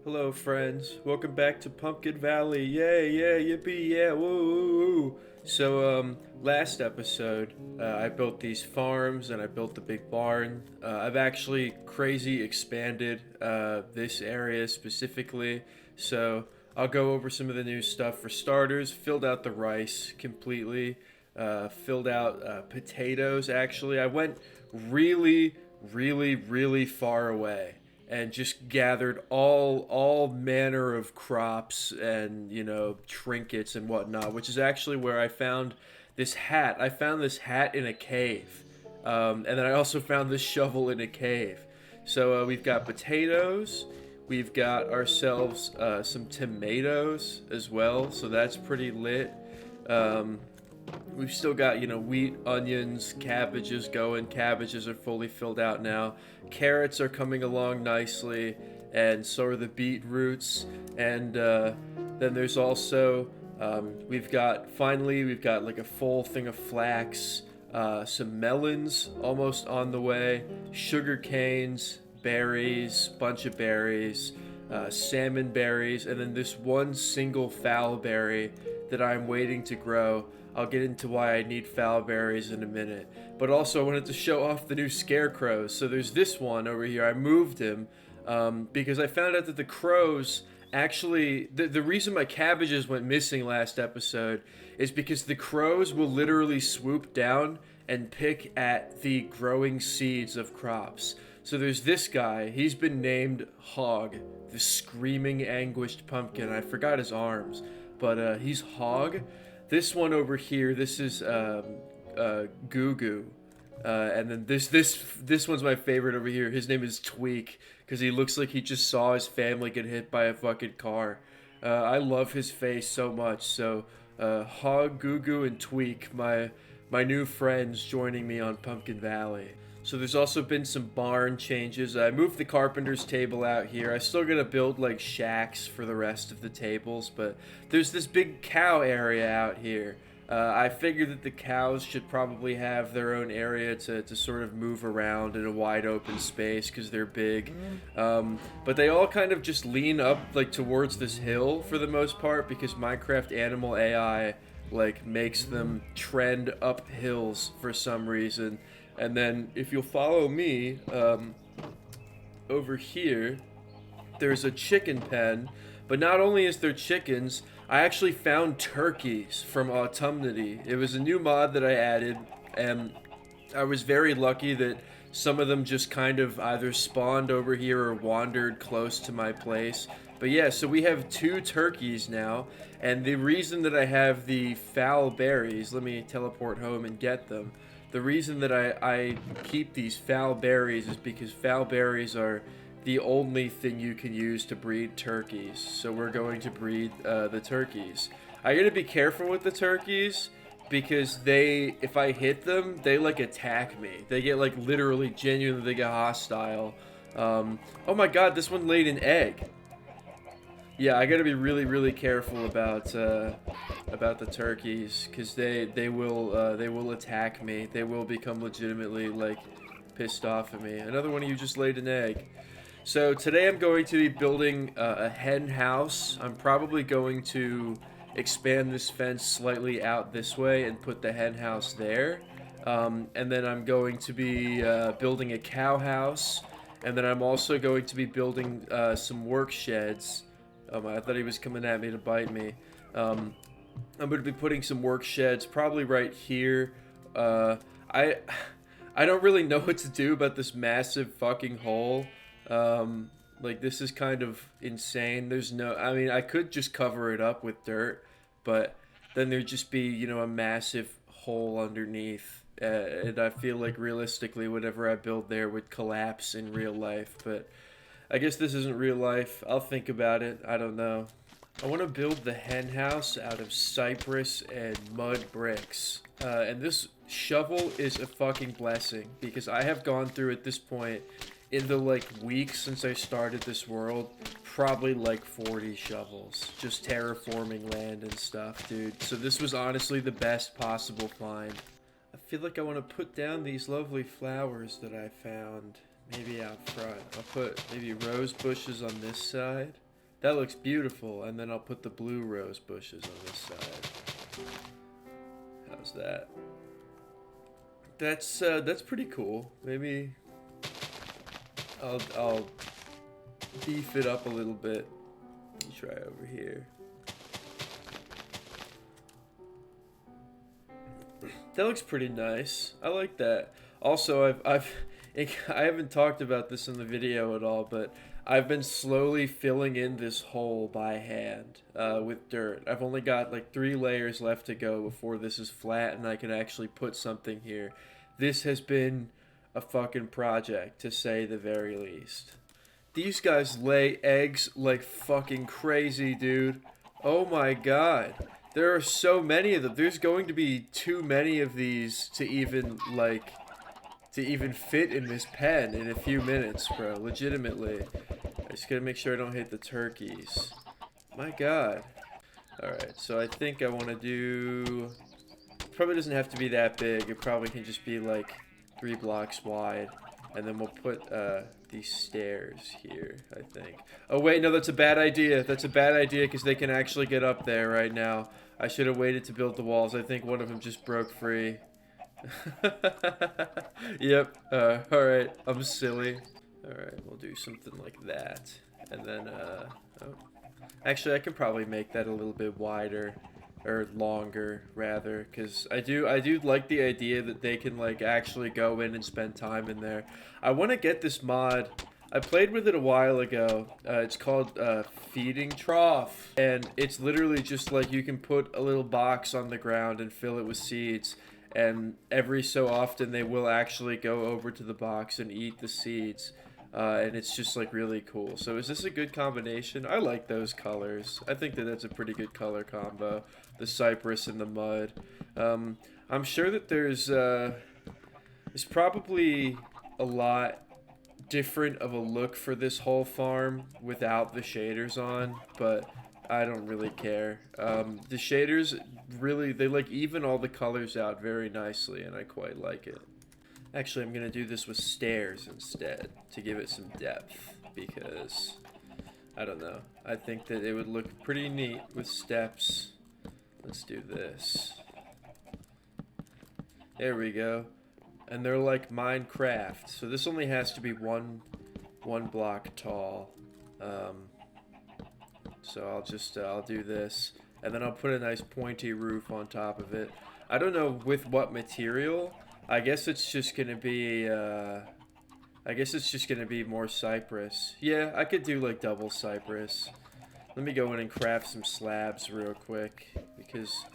Hello, friends. Welcome back to Pumpkin Valley. Yay, yeah, yippee, yeah, woo, woo, woo. Last episode, I built these farms and I built the big barn. I've actually crazy expanded this area specifically. So, I'll go over some of the new stuff. For starters, filled out the rice completely. Filled out potatoes, actually. I went really, really far away and just gathered all manner of crops and trinkets and whatnot, which is actually where I found this hat. I found this hat in a cave, and then I also found this shovel in a cave. So we've got potatoes. We've got ourselves some tomatoes as well, so that's pretty lit. Um, We've still got, wheat, onions, cabbages going. Cabbages are fully filled out now. Carrots are coming along nicely, and so are the beetroots. And then there's also, we've got like a full thing of flax, some melons almost on the way, sugar canes, berries, bunch of berries, salmon berries, and then this one single foul berry that I'm waiting to grow. I'll get into why I need foul berries in a minute. But also, I wanted to show off the new scarecrows. So there's this one over here. I moved him because I found out that the crows actually. The reason my cabbages went missing last episode is because the crows will literally swoop down and pick at the growing seeds of crops. So there's this guy. He's been named Hog, the screaming, anguished pumpkin. I forgot his arms, but he's Hog. This one over here, this is Goo Goo. And then this one's my favorite over here. His name is Tweak because he looks like he just saw his family get hit by a fucking car. I love his face so much. So Hog, Goo Goo, and Tweak, my new friends joining me on Pumpkin Valley. So there's also been some barn changes. I moved the carpenter's table out here. I still gotta build like shacks for the rest of the tables, but there's this big cow area out here. I figured that the cows should probably have their own area to sort of move around in a wide open space because they're big. But they all kind of just lean up like towards this hill for the most part because Minecraft Animal AI like makes them trend up hills for some reason. And then if you'll follow me over here, there's a chicken pen. But not only is there chickens, I actually found turkeys from Autumnity. It was a new mod that I added, and I was very lucky that some of them just kind of either spawned over here or wandered close to my place. But yeah, so we have two turkeys now, and the reason that I have the foul berries, let me teleport home and get them. The reason that I keep these foul berries is because foul berries are the only thing you can use to breed turkeys. So we're going to breed the turkeys. I gotta be careful with the turkeys because if I hit them, they like attack me. They get like literally, genuinely, they get hostile. Oh my god, this one laid an egg. Yeah, I gotta be really careful about the turkeys because they will attack me. They will become legitimately like pissed off at me. Another one of you just laid an egg. So today I'm going to be building a hen house. I'm probably going to expand this fence slightly out this way and put the hen house there. And then I'm going to be building a cow house. And then I'm also going to be building some work sheds. I thought he was coming at me to bite me. I'm going to be putting some work sheds probably right here. I I don't really know what to do about this massive fucking hole. Like this is kind of insane. I mean, I could just cover it up with dirt, but then there'd just be, a massive hole underneath. And I feel like realistically, whatever I build there would collapse in real life. But I guess this isn't real life. I'll think about it. I don't know. I want to build the hen house out of cypress and mud bricks. And this shovel is a fucking blessing because I have gone through at this point in the like weeks since I started this world, probably like 40 shovels, just terraforming land and stuff, dude. So this was honestly the best possible find. I feel like I want to put down these lovely flowers that I found, maybe out front. I'll put maybe rose bushes on this side. That looks beautiful. And then I'll put the blue rose bushes on this side. How's that? That's pretty cool. Maybe I'll beef it up a little bit. Let me try over here. That looks pretty nice. I like that. Also, I haven't talked about this in the video at all, but I've been slowly filling in this hole by hand with dirt. I've only got like 3 layers left to go before this is flat and I can actually put something here. This has been a fucking project, to say the very least. These guys lay eggs like fucking crazy, dude. Oh my god. There are so many of them. There's going to be too many of these to even, like, to even fit in this pen in a few minutes, bro. Legitimately. I just gotta make sure I don't hit the turkeys. My god. Alright, so I think I want to do... Probably doesn't have to be that big. It probably can just be, like, 3 blocks wide. And then we'll put these stairs here, I think. Oh, wait, no, that's a bad idea. That's a bad idea because they can actually get up there right now. I should have waited to build the walls. I think one of them just broke free. Yep. Alright, I'm silly. Alright, we'll do something like that. And then, oh. Actually, I can probably make that a little bit wider. Or longer, rather, because I do like the idea that they can, like, actually go in and spend time in there. I want to get this mod. I played with it a while ago. It's called Feeding Trough, and it's literally just like you can put a little box on the ground and fill it with seeds, and every so often they will actually go over to the box and eat the seeds. And it's just like really cool. So is this a good combination? I like those colors. I think that that's a pretty good color combo. The cypress and the mud. I'm sure that there's probably a lot different of a look for this whole farm without the shaders on, but I don't really care. The shaders really, they like even all the colors out very nicely, and I quite like it. Actually, I'm going to do this with stairs instead to give it some depth because, I don't know, I think that it would look pretty neat with steps. Let's do this. There we go. And they're like Minecraft, so this only has to be one block tall. So I'll do this, and then I'll put a nice pointy roof on top of it. I don't know with what material. I guess it's just gonna be, more cypress. Yeah, I could do, like, double cypress. Let me go in and craft some slabs real quick, because,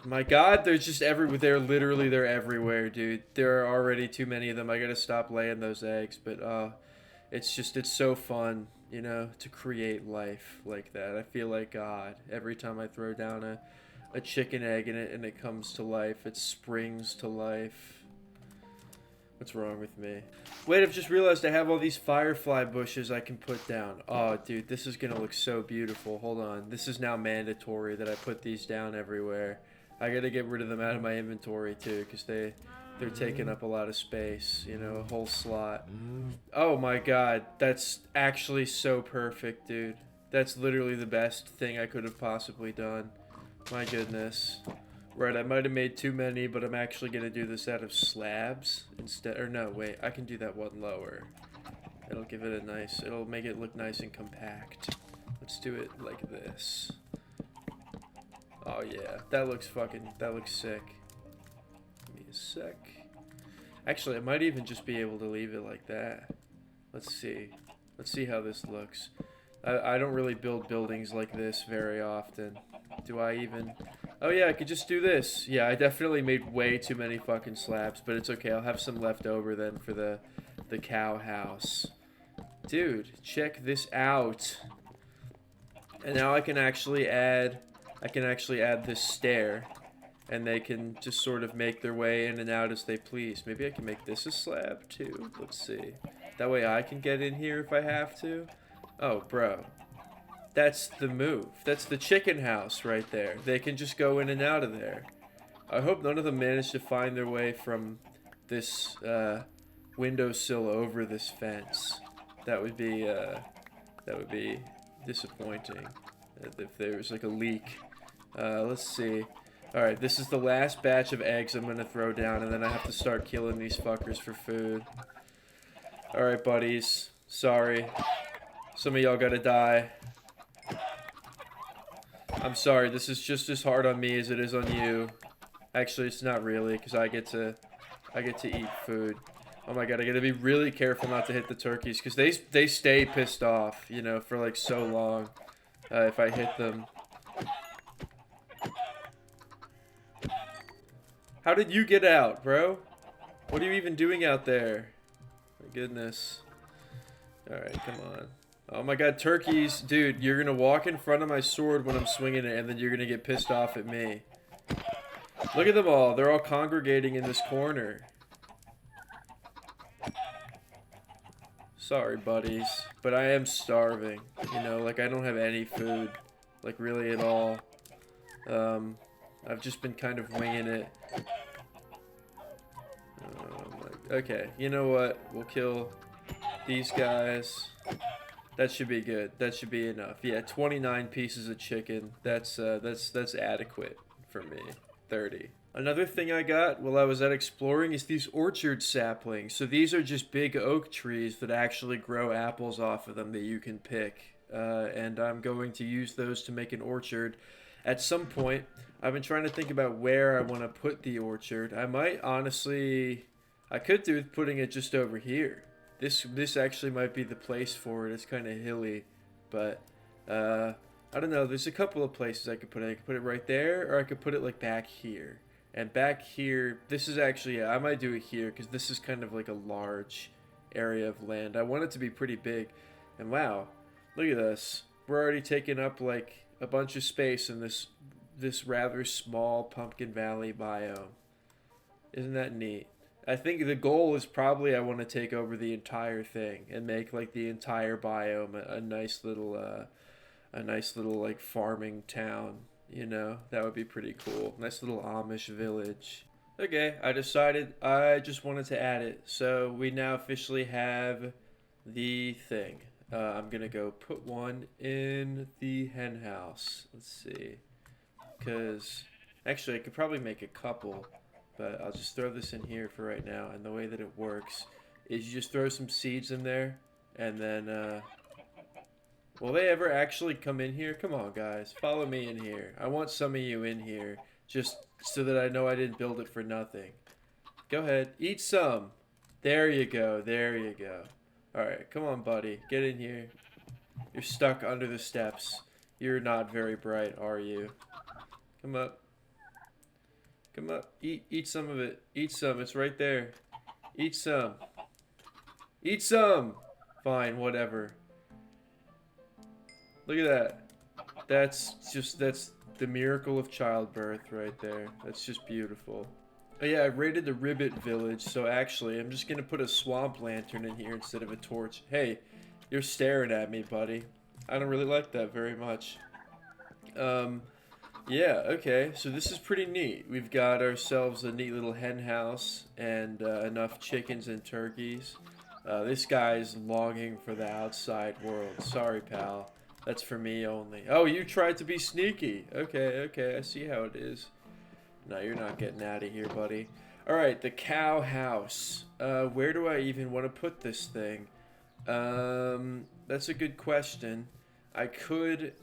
my god, they're just everywhere. They're everywhere, dude. There are already too many of them. I gotta stop laying those eggs, but, it's so fun, you know, to create life like that. I feel like God every time I throw down a chicken egg in it and it comes to life. It springs to life. What's wrong with me? Wait, I've just realized I have all these firefly bushes I can put down. Oh, dude, this is gonna look so beautiful. Hold on. This is now mandatory that I put these down everywhere. I gotta get rid of them out of my inventory, too, because they're taking up a lot of space. You know, a whole slot. Oh, my God. That's actually so perfect, dude. That's literally the best thing I could have possibly done. My goodness. Right, I might have made too many, but I'm actually going to do this out of slabs instead. Or no, wait, I can do that one lower. It'll give it a nice, it'll make it look nice and compact. Let's do it like this. Oh yeah, that looks sick. Give me a sec. Actually, I might even just be able to leave it like that. Let's see. Let's see how this looks. I don't really build buildings like this very often. Do I even... Oh yeah, I could just do this. Yeah, I definitely made way too many fucking slabs, but it's okay. I'll have some left over then for the cow house. Dude, check this out. And now I can actually add this stair, and they can just sort of make their way in and out as they please. Maybe I can make this a slab too. Let's see. That way I can get in here if I have to. Oh, bro. That's the move. That's the chicken house right there. They can just go in and out of there. I hope none of them manage to find their way from this windowsill over this fence. That would be disappointing if there's like a leak. Let's see. Alright, this is the last batch of eggs I'm gonna throw down, and then I have to start killing these fuckers for food. Alright, buddies. Sorry. Some of y'all gotta die. I'm sorry, this is just as hard on me as it is on you. Actually, it's not really, because I get to eat food. Oh my god, I gotta be really careful not to hit the turkeys, because they stay pissed off, you know, for like so long. If I hit them. How did you get out, bro? What are you even doing out there? My goodness. Alright, come on. Oh my god, turkeys. Dude, you're gonna walk in front of my sword when I'm swinging it, and then you're gonna get pissed off at me. Look at them all. They're all congregating in this corner. Sorry, buddies. But I am starving. You know, like, I don't have any food. Like, really at all. I've just been kind of winging it. Okay, you know what? We'll kill these guys. That should be good. That should be enough. Yeah, 29 pieces of chicken. That's adequate for me. 30. Another thing I got while I was out exploring is these orchard saplings. So these are just big oak trees that actually grow apples off of them that you can pick. And I'm going to use those to make an orchard. At some point, I've been trying to think about where I want to put the orchard. I might honestly... I could do with putting it just over here. This actually might be the place for it. It's kind of hilly. But, I don't know. There's a couple of places I could put it. I could put it right there, or I could put it, like, back here. And back here, this is actually... Yeah, I might do it here, because this is kind of like a large area of land. I want it to be pretty big. And wow, look at this. We're already taking up, like, a bunch of space in this rather small Pumpkin Valley biome. Isn't that neat? I think the goal is probably I want to take over the entire thing and make like the entire biome a nice little like farming town, you know? That would be pretty cool. Nice little Amish village. Okay, I decided I just wanted to add it. So we now officially have the thing. I'm gonna go put one in the hen house. Let's see. Because actually I could probably make a couple. But I'll just throw this in here for right now. And the way that it works is you just throw some seeds in there. And then, will they ever actually come in here? Come on, guys. Follow me in here. I want some of you in here. Just so that I know I didn't build it for nothing. Go ahead. Eat some. There you go. There you go. Alright, come on, buddy. Get in here. You're stuck under the steps. You're not very bright, are you? Come up. Come up, eat some of it. Eat some, it's right there. Eat some. Eat some! Fine, whatever. Look at that. That's the miracle of childbirth right there. That's just beautiful. Oh yeah, I raided the Ribbit village, so actually, I'm just gonna put a swamp lantern in here instead of a torch. Hey, you're staring at me, buddy. I don't really like that very much. Yeah, okay, so this is pretty neat. We've got ourselves a neat little hen house and enough chickens and turkeys. This guy's longing for the outside world. Sorry, pal. That's for me only. Oh, you tried to be sneaky. Okay, okay, I see how it is. No, you're not getting out of here, buddy. Alright, the cow house. Where do I even want to put this thing? That's a good question. I could...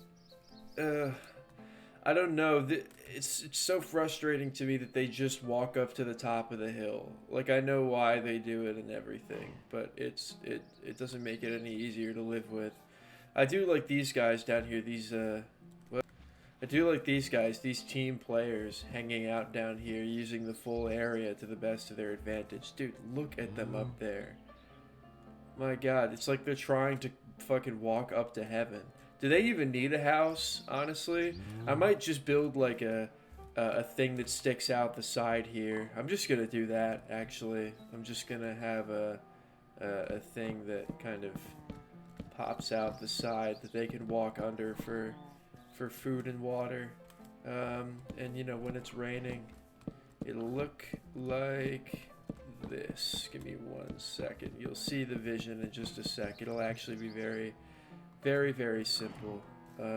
I don't know. It's so frustrating to me that they just walk up to the top of the hill. Like, I know why they do it and everything, but it doesn't make it any easier to live with. I do like these guys down here. I do like these guys, these team players, hanging out down here, using the full area to the best of their advantage. Dude, look at them up there. My God, it's like they're trying to fucking walk up to heaven. Do they even need a house, honestly? I might just build like a thing that sticks out the side here. I'm just gonna do that, actually. I'm just gonna have a thing that kind of pops out the side that they can walk under for food and water. And you know, when it's raining, it'll look like this. Give me 1 second. You'll see the vision in just a sec. It'll actually be very... Very, very simple. Give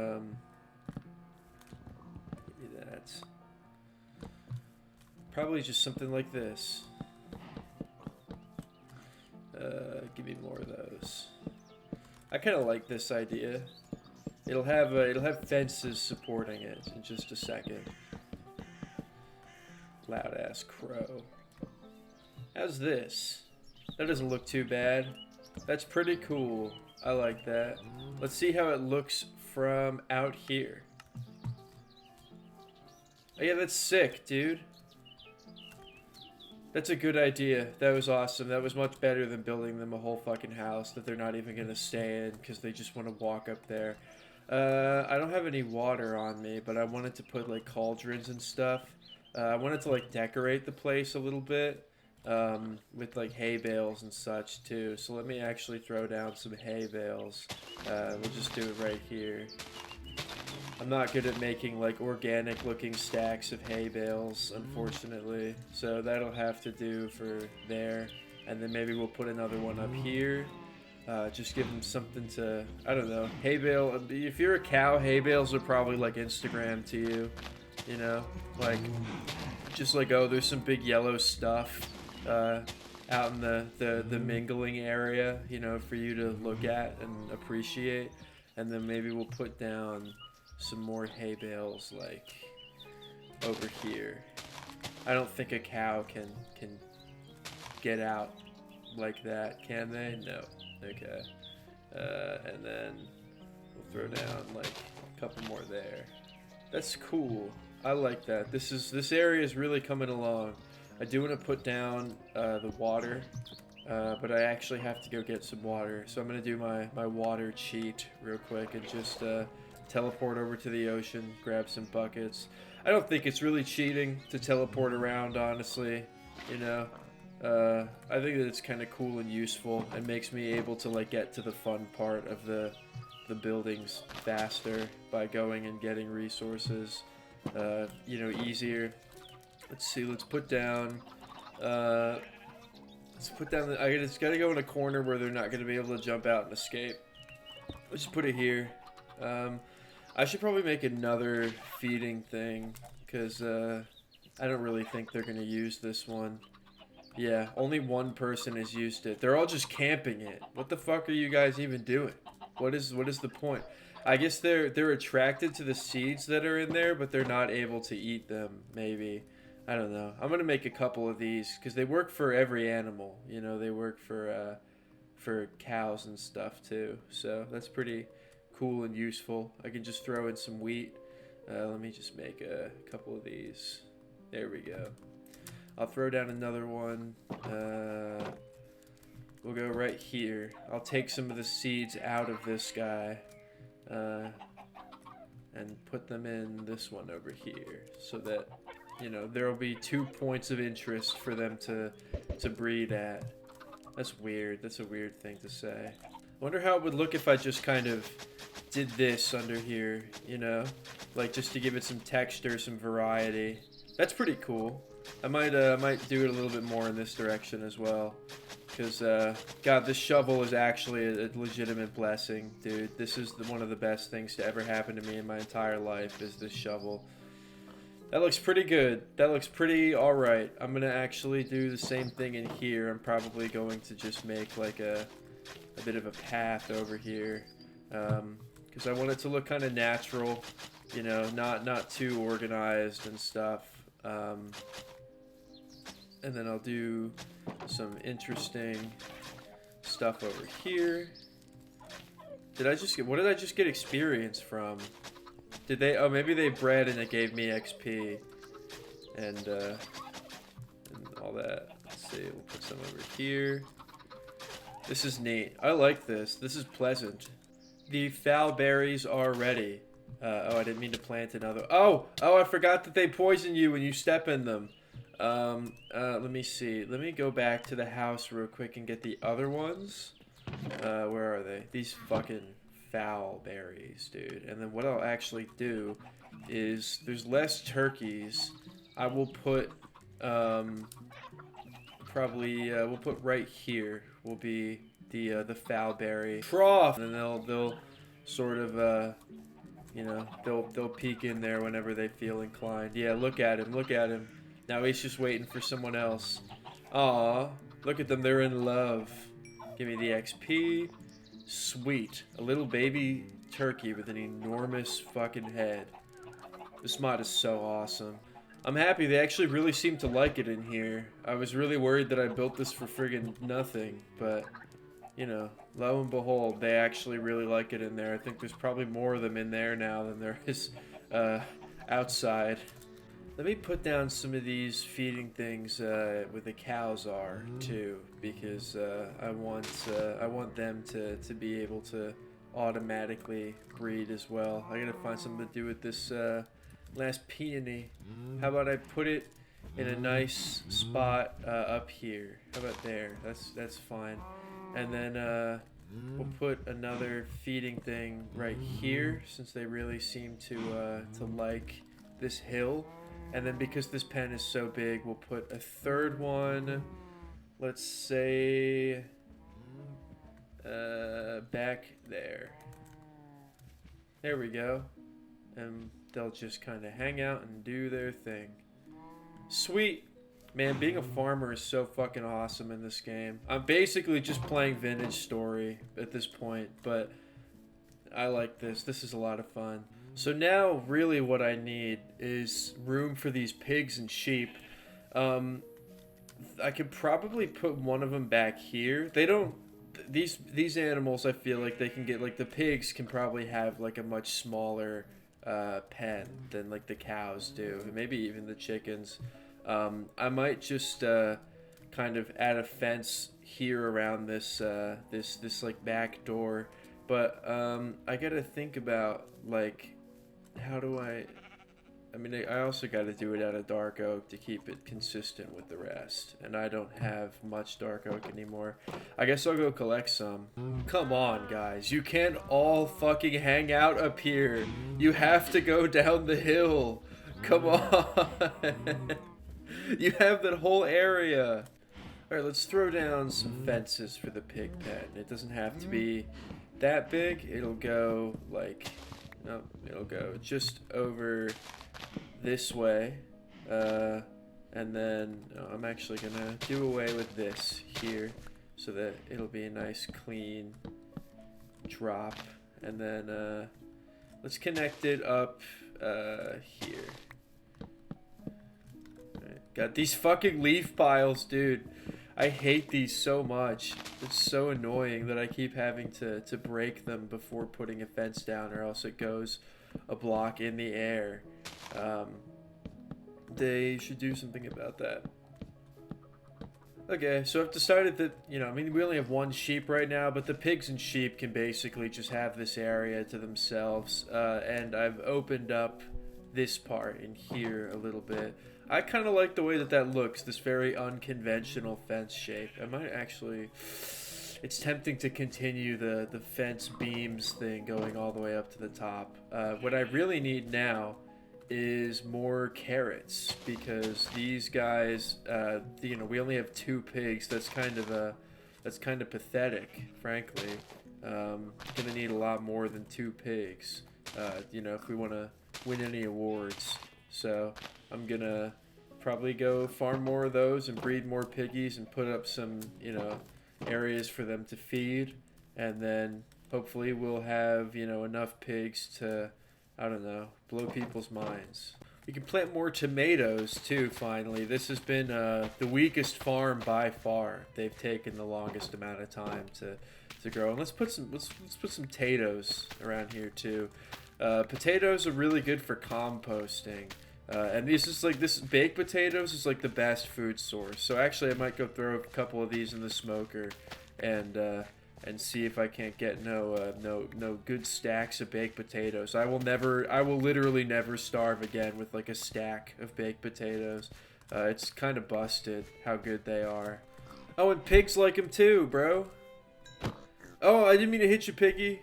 me that. Probably just something like this. Give me more of those. I kind of like this idea. It'll have fences supporting it in just a second. Loud ass crow. How's this? That doesn't look too bad. That's pretty cool. I like that. Let's see how it looks from out here. Oh yeah, that's sick, dude. That's a good idea. That was awesome. That was much better than building them a whole fucking house that they're not even gonna stay in because they just want to walk up there. I don't have any water on me, but I wanted to put like cauldrons and stuff. I wanted to like decorate the place a little bit with like hay bales and such too. So let me actually throw down some hay bales. We'll just do it right here. I'm not good at making like organic looking stacks of hay bales, unfortunately. So that'll have to do for there. And then maybe we'll put another one up here. Just give them something to, I don't know, hay bale. If you're a cow, hay bales are probably like Instagram to you, you know? Like, just like, oh, there's some big yellow stuff out in the mingling area, you know, for you to look at and appreciate. And then maybe we'll put down some more hay bales like over here. I don't think a cow can get out like that, can they? No. Okay. And then we'll throw down like a couple more there. That's cool. I like that. This area is really coming along. I do want to put down the water, but I actually have to go get some water. So I'm gonna do my water cheat real quick and just teleport over to the ocean, grab some buckets. I don't think it's really cheating to teleport around, honestly. You know, I think that it's kind of cool and useful. It makes me able to like get to the fun part of the buildings faster by going and getting resources. You know, easier. Let's see. Let's put down. I just gotta go in a corner where they're not gonna be able to jump out and escape. Let's just put it here. I should probably make another feeding thing, because I don't really think they're going to use this one. Yeah, only one person has used it. They're all just camping it. What the fuck are you guys even doing? What is the point? I guess they're attracted to the seeds that are in there, but they're not able to eat them, maybe. I don't know. I'm going to make a couple of these, because they work for every animal. You know, they work for cows and stuff, too. So that's pretty cool and useful. I can just throw in some wheat. Let me just make a couple of these. There we go. I'll throw down another one. We'll go right here. I'll take some of the seeds out of this guy and put them in this one over here, so that, you know, there will be 2 points of interest for them to breed at. That's weird. That's a weird thing to say. I wonder how it would look if I just kind of did this under here, you know? Like, just to give it some texture, some variety. That's pretty cool. I might do it a little bit more in this direction as well. Because, God, this shovel is actually a legitimate blessing, dude. This is one of the best things to ever happen to me in my entire life, is this shovel. That looks pretty good. That looks pretty alright. I'm going to actually do the same thing in here. I'm probably going to just make, like, a bit of a path over here, because I want it to look kind of natural, you know, not too organized and stuff. And then I'll do some interesting stuff over here. What did I just get experience from? Did they, oh, maybe they bred and it gave me XP and all that. Let's see, we'll put some over here. This is neat. I like this. This is pleasant. The foul berries are ready. Oh, I didn't mean to plant another. Oh, I forgot that they poison you when you step in them. Let me see. Let me go back to the house real quick and get the other ones. Where are they? These fucking foul berries, dude. And then what I'll actually do is, there's less turkeys. I will put, probably, we'll put right here will be the foul berry trough, and then they'll sort of, you know, they'll peek in there whenever they feel inclined. Yeah, look at him, look at him. Now he's just waiting for someone else. Aw, look at them, they're in love. Give me the XP. Sweet. A little baby turkey with an enormous fucking head. This mod is so awesome. I'm happy they actually really seem to like it in here. I was really worried that I built this for friggin' nothing, but, you know, lo and behold, they actually really like it in there. I think there's probably more of them in there now than there is outside. Let me put down some of these feeding things where the cows are too, because I want them to be able to automatically breed as well. I gotta find something to do with this last peony. How about I put it in a nice spot up here? How about there? That's fine. And then we'll put another feeding thing right here, since they really seem to like this hill. And then because this pen is so big, we'll put a third one, let's say, back there. There we go. And they'll just kind of hang out and do their thing. Sweet. Man, being a farmer is so fucking awesome in this game. I'm basically just playing Vintage Story at this point, but I like this. This is a lot of fun. So now, really what I need is room for these pigs and sheep. I could probably put one of them back here. They don't... These animals, I feel like they can get... Like, the pigs can probably have, like, a much smaller pen than, like, the cows do. Maybe even the chickens. I might just kind of add a fence here around this, this like, back door. But I gotta think about, like... How do I mean, I also got to do it out of dark oak to keep it consistent with the rest. And I don't have much dark oak anymore. I guess I'll go collect some. Come on, guys. You can't all fucking hang out up here. You have to go down the hill. Come on. You have that whole area. Alright, let's throw down some fences for the pig pen. It doesn't have to be that big. It'll go, like... No, it'll go just over this way, and then I'm actually gonna do away with this here so that it'll be a nice clean drop, and then let's connect it up here. Right. Got these fucking leaf piles, dude. I hate these so much. It's so annoying that I keep having to break them before putting a fence down, or else it goes a block in the air. They should do something about that. Okay, so I've decided that, you know, I mean, we only have one sheep right now, but the pigs and sheep can basically just have this area to themselves. And I've opened up this part in here a little bit. I kind of like the way that looks, this very unconventional fence shape. I might actually... It's tempting to continue the fence beams thing going all the way up to the top. What I really need now is more carrots, because these guys, you know, we only have 2 pigs. That's kind of pathetic, frankly. Gonna need a lot more than 2 pigs, you know, if we want to win any awards. So I'm gonna probably go farm more of those and breed more piggies and put up some, you know, areas for them to feed, and then hopefully we'll have, you know, enough pigs to, I don't know, blow people's minds. We can plant more tomatoes too, finally. This has been the weakest farm by far. They've taken the longest amount of time to grow. And let's put some potatoes around here too. Potatoes are really good for composting. And this baked potatoes is like the best food source. So actually I might go throw a couple of these in the smoker and see if I can't get no good stacks of baked potatoes. I will literally never starve again with like a stack of baked potatoes. It's kind of busted how good they are. Oh, and pigs like them too, bro. Oh, I didn't mean to hit you, piggy.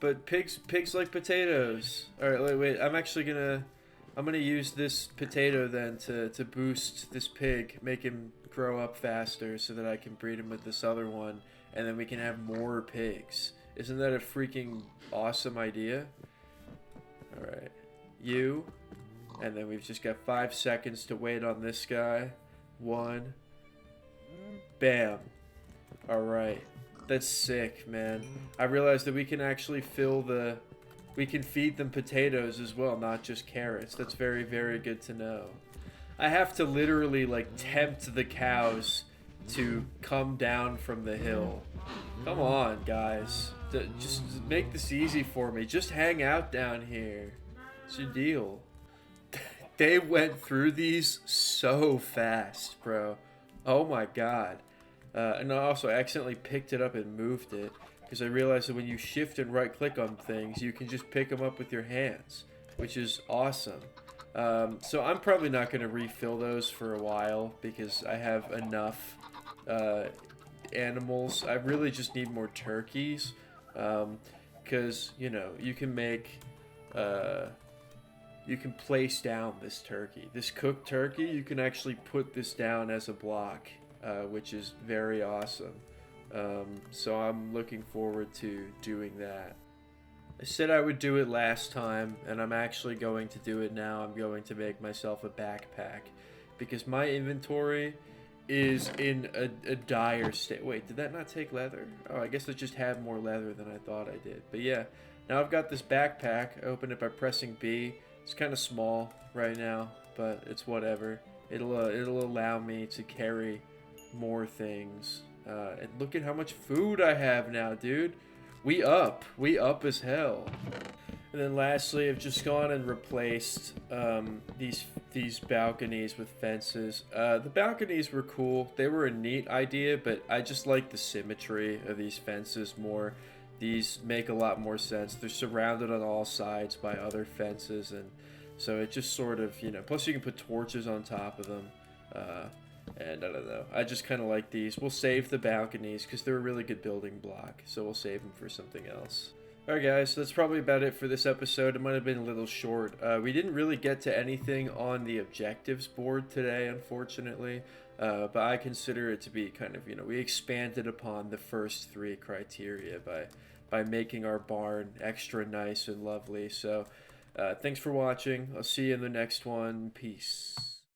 But pigs like potatoes. All right, wait. I'm gonna use this potato then to boost this pig, make him grow up faster so that I can breed him with this other one, and then we can have more pigs. Isn't that a freaking awesome idea? Alright. You. And then we've just got 5 seconds to wait on this guy. 1. Bam. Alright. That's sick, man. I realized that we can actually fill the... We can feed them potatoes as well, not just carrots. That's very, very good to know. I have to literally, like, tempt the cows to come down from the hill. Come on, guys. Just make this easy for me. Just hang out down here. What's your deal? They went through these so fast, bro. Oh my god. And also, I accidentally picked it up and moved it. Because I realized that when you shift and right click on things, you can just pick them up with your hands. Which is awesome. So I'm probably not going to refill those for a while. Because I have enough animals. I really just need more turkeys. Because, you know, you can make... you can place down this turkey. This cooked turkey, you can actually put this down as a block, which is very awesome. So I'm looking forward to doing that. I said I would do it last time, and I'm actually going to do it now. I'm going to make myself a backpack, because my inventory is in a dire state. Wait, did that not take leather? Oh, I guess I just had more leather than I thought I did. But yeah, now I've got this backpack. I opened it by pressing B. It's kind of small right now, but it's whatever. It'll allow me to carry more things. And look at how much food I have now, dude. We up as hell. And then lastly, I've just gone and replaced these balconies with fences. The balconies were cool. They were a neat idea, but I just like the symmetry of these fences more. These make a lot more sense. They're surrounded on all sides by other fences, and so it just sort of, you know, plus you can put torches on top of them. And I don't know. I just kind of like these. We'll save the balconies because they're a really good building block, so we'll save them for something else. Alright guys, so that's probably about it for this episode. It might have been a little short. We didn't really get to anything on the objectives board today, unfortunately. But I consider it to be kind of, you know, we expanded upon the first 3 criteria by making our barn extra nice and lovely. So, thanks for watching. I'll see you in the next one. Peace.